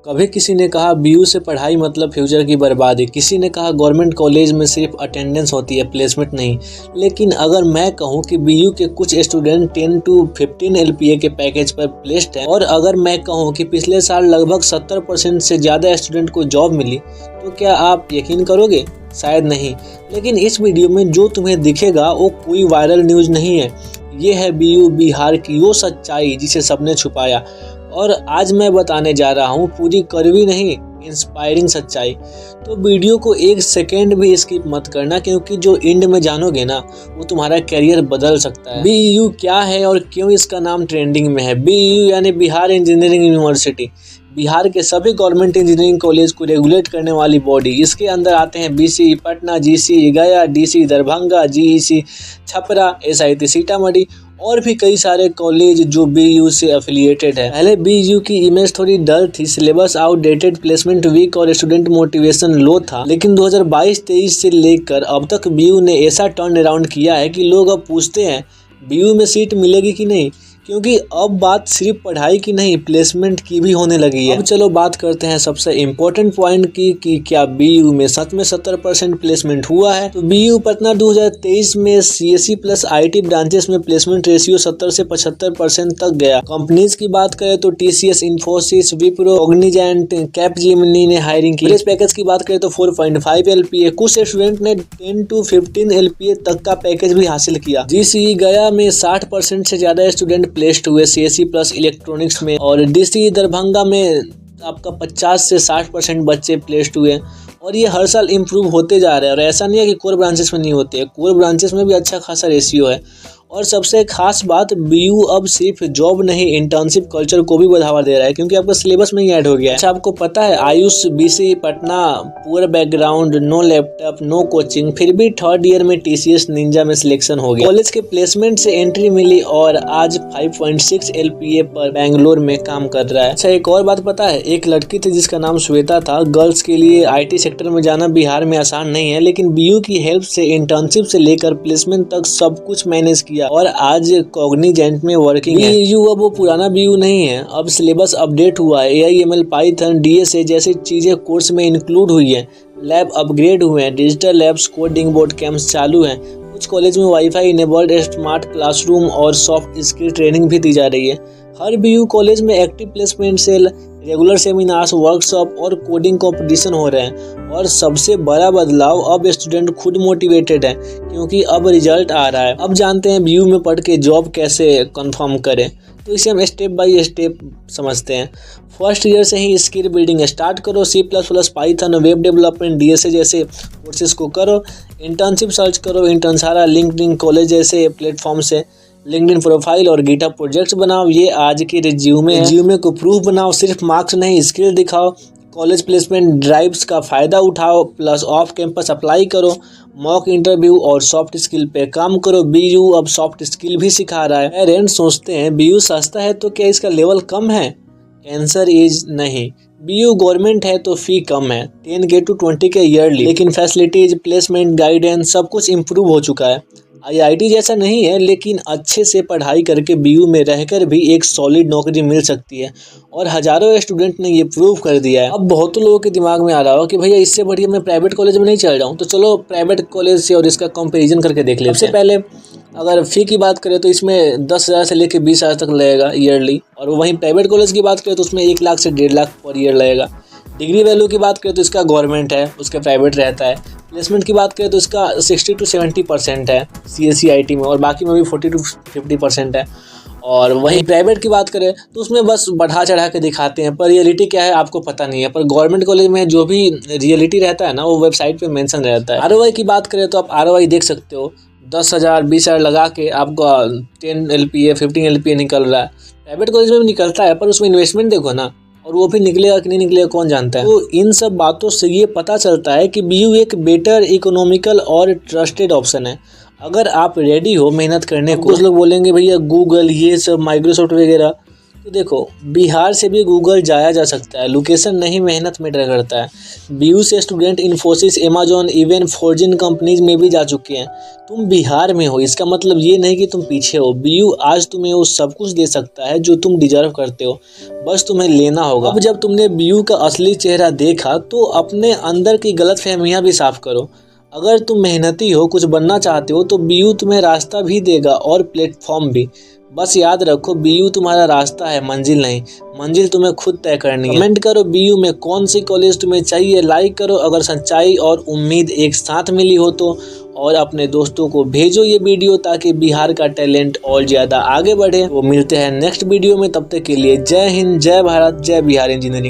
कभी किसी ने कहा बीयू से पढ़ाई मतलब फ्यूचर की बर्बादी, किसी ने कहा गवर्नमेंट कॉलेज में सिर्फ अटेंडेंस होती है, प्लेसमेंट नहीं। लेकिन अगर मैं कहूं कि बीयू के कुछ स्टूडेंट 10 to 15 LPA के पैकेज पर प्लेस्ड हैं, और अगर मैं कहूं कि पिछले साल लगभग 70% से ज़्यादा स्टूडेंट को जॉब मिली, तो क्या आप यकीन करोगे? शायद नहीं। लेकिन इस वीडियो में जो तुम्हें दिखेगा वो कोई वायरल न्यूज़ नहीं है। ये है बीयू बिहार की वो सच्चाई जिसे सबने छुपाया, और आज मैं बताने जा रहा हूँ पूरी कड़वी नहीं, इंस्पायरिंग सच्चाई। तो वीडियो को एक सेकेंड भी स्किप मत करना, क्योंकि जो एंड में जानोगे ना वो तुम्हारा कैरियर बदल सकता है। बीयू क्या है और क्यों इसका नाम ट्रेंडिंग में है? बीयू यानी बिहार इंजीनियरिंग यूनिवर्सिटी, बिहार के सभी गवर्नमेंट इंजीनियरिंग कॉलेज को रेगुलेट करने वाली बॉडी। इसके अंदर आते हैं BC पटना, GC गया, DC Darbhanga, GEC Chhapra, SIT Sitamarhi और भी कई सारे कॉलेज जो बीयू से एफिलिएटेड है। पहले बीयू की इमेज थोड़ी डल थी, सिलेबस आउटडेटेड, प्लेसमेंट वीक और स्टूडेंट मोटिवेशन लो था। लेकिन 2022-23 से लेकर अब तक बीयू ने ऐसा टर्न अराउंड किया है कि लोग अब पूछते हैं बीयू में सीट मिलेगी कि नहीं, क्योंकि अब बात सिर्फ पढ़ाई की नहीं, प्लेसमेंट की भी होने लगी है। अब चलो बात करते हैं सबसे इम्पोर्टेंट पॉइंट की कि क्या बीयू में सच में 70% प्लेसमेंट हुआ है। तो बीयू पटना 2023 में CSE प्लस IT ब्रांचेस में प्लेसमेंट रेशियो 70 से 75% तक गया। कंपनीज की बात करें तो TCS, Infosys, Wipro, Cognizant, Capgemini ने हायरिंग की। पैकेज की बात करें तो 4.5 LPA, कुछ स्टूडेंट ने 10 to 15 LPA तक का पैकेज भी हासिल किया। GC गया में 60% से ज्यादा स्टूडेंट प्लेस्ड हुए CSE प्लस इलेक्ट्रॉनिक्स में, और DC दरभंगा में आपका 50 से 60% बच्चे प्लेस्ड हुए, और ये हर साल इम्प्रूव होते जा रहे हैं। और ऐसा नहीं है कि कोर ब्रांचेस में नहीं होते, कोर ब्रांचेस में भी अच्छा खासा रेशियो है। और सबसे खास बात, बीयू अब सिर्फ जॉब नहीं, इंटर्नशिप कल्चर को भी बढ़ावा दे रहा है, क्योंकि आपका सिलेबस में ही ऐड हो गया है। अच्छा, आपको पता है Ayush BC Patna, poor background, no laptop, no coaching, फिर भी 3rd ईयर में TCS निंजा में सिलेक्शन हो गया। कॉलेज के प्लेसमेंट से एंट्री मिली और आज 5.6 LPA पर बेंगलोर में काम कर रहा है। अच्छा, एक और बात पता है, एक लड़की थी जिसका नाम श्वेता था। गर्ल्स के लिए IT सेक्टर में जाना बिहार में आसान नहीं है, लेकिन बीयू की हेल्प से इंटर्नशिप से लेकर प्लेसमेंट तक सब कुछ मैनेज किया और आज कॉग्निजेंट में वर्किंग है। बीयू अब वो पुराना बीयू नहीं है, अब सिलेबस अपडेट हुआ है। AI, ML, पाइथन, DSA जैसी चीजें कोर्स में इंक्लूड हुई है। लैब अपग्रेड हुए हैं, digital labs, coding board camps चालू हैं। कुछ कॉलेज में वाईफाई इनेबल्ड स्मार्ट क्लासरूम और सॉफ्ट स्किल ट्रेनिंग भी दी जा रही है। हर बीयू कॉलेज में active placement cell, regular seminars, workshop और कोडिंग कंपटीशन हो रहे हैं। और सबसे बड़ा बदलाव, अब स्टूडेंट खुद मोटिवेटेड है, क्योंकि अब रिजल्ट आ रहा है। अब जानते हैं बीयू में पढ़ के जॉब कैसे कंफर्म करें। तो इसे हम स्टेप बाय स्टेप समझते हैं। फर्स्ट ईयर से ही स्किल बिल्डिंग स्टार्ट करो, C++, Python, web development, DSA जैसे कोर्सेज को करो। इंटर्नशिप सर्च करो, इंटर्नशाला, लिंक्डइन कॉलेज जैसे प्लेटफॉर्म से लिंक्डइन प्रोफाइल और गिटहब प्रोजेक्ट्स बनाओ। ये आज के रिज्यूमे को प्रूफ बनाओ, सिर्फ मार्क्स नहीं, स्किल दिखाओ। कॉलेज प्लेसमेंट ड्राइव्स का फ़ायदा उठाओ, प्लस ऑफ कैंपस अप्लाई करो। मॉक इंटरव्यू और सॉफ्ट स्किल पे काम करो। बीयू अब सॉफ्ट स्किल भी सिखा रहा है। पेरेंट्स सोचते हैं बीयू सस्ता है तो क्या इसका लेवल कम है? आंसर इज नहीं। बीयू गवर्नमेंट है तो फी कम है, 10K to 20K ईयरली, लेकिन फैसिलिटीज, प्लेसमेंट, गाइडेंस सब कुछ इम्प्रूव हो चुका है। IIT जैसा नहीं है, लेकिन अच्छे से पढ़ाई करके बीयू में रहकर भी एक सॉलिड नौकरी मिल सकती है, और हजारों स्टूडेंट ने ये प्रूव कर दिया है। अब बहुत लोगों के दिमाग में आ रहा हो कि भैया इससे बढ़िया मैं प्राइवेट कॉलेज में नहीं चल रहा हूँ, तो चलो प्राइवेट कॉलेज से और इसका कंपैरिजन करके देख लेते हैं। सबसे पहले अगर फ़ी की बात करें तो इसमें 10,000 से लेकर 20,000 तक लगेगा ईयरली, और वहीं प्राइवेट कॉलेज की बात करें तो उसमें 1 लाख से 1.5 लाख पर ईयर लगेगा। डिग्री वैल्यू की बात करें तो इसका गवर्नमेंट है, उसका प्राइवेट रहता है। प्लेसमेंट की बात करें तो इसका 60 to 70% है CSE IT में, और बाकी में भी 40 to 50% है। और वहीं प्राइवेट की बात करें तो उसमें बस बढ़ा चढ़ा के दिखाते हैं, पर रियलिटी क्या है आपको पता नहीं है। पर गवर्नमेंट कॉलेज में जो भी रियलिटी रहता है ना, वो वेबसाइट पे मेंशन रहता है। ROI की बात करें तो आप ROI देख सकते हो, 10,000 20,000 लगा के आपका 10 LPA 15 LPA निकल रहा है। प्राइवेट कॉलेज में भी निकलता है, पर उसमें इन्वेस्टमेंट देखो ना, और वो भी निकलेगा कि नहीं निकलेगा कौन जानता है। तो इन सब बातों से ये पता चलता है कि बीयू एक बेटर, इकोनॉमिकल और ट्रस्टेड ऑप्शन है, अगर आप रेडी हो मेहनत करने को। कुछ लोग बोलेंगे भैया गूगल, ये सब माइक्रोसॉफ्ट वगैरह, तो देखो, बिहार से भी गूगल जाया जा सकता है, लोकेशन नहीं मेहनत मैटर करता है। बीयू से student Infosys, Amazon, even Fortune companies में भी जा चुके हैं। तुम बिहार में हो इसका मतलब ये नहीं कि तुम पीछे हो। बीयू आज तुम्हें वो सब कुछ दे सकता है जो तुम डिजर्व करते हो, बस तुम्हें लेना होगा। अब जब तुमने बीयू का असली चेहरा देखा तो अपने अंदर की गलतफहमियां भी साफ करो। अगर तुम मेहनती हो, कुछ बनना चाहते हो, तो बीयू तुम्हें रास्ता भी देगा और प्लेटफॉर्म भी। बस याद रखो, बीयू तुम्हारा रास्ता है, मंजिल नहीं। मंजिल तुम्हें खुद तय करनी है। कमेंट करो बीयू में कौन सी कॉलेज तुम्हें चाहिए, लाइक करो अगर सच्चाई और उम्मीद एक साथ मिली हो तो, और अपने दोस्तों को भेजो ये वीडियो ताकि बिहार का टैलेंट और ज़्यादा आगे बढ़े। वो मिलते हैं नेक्स्ट वीडियो में, तब तक के लिए जय हिंद, जय भारत, जय बिहार इंजीनियरिंग।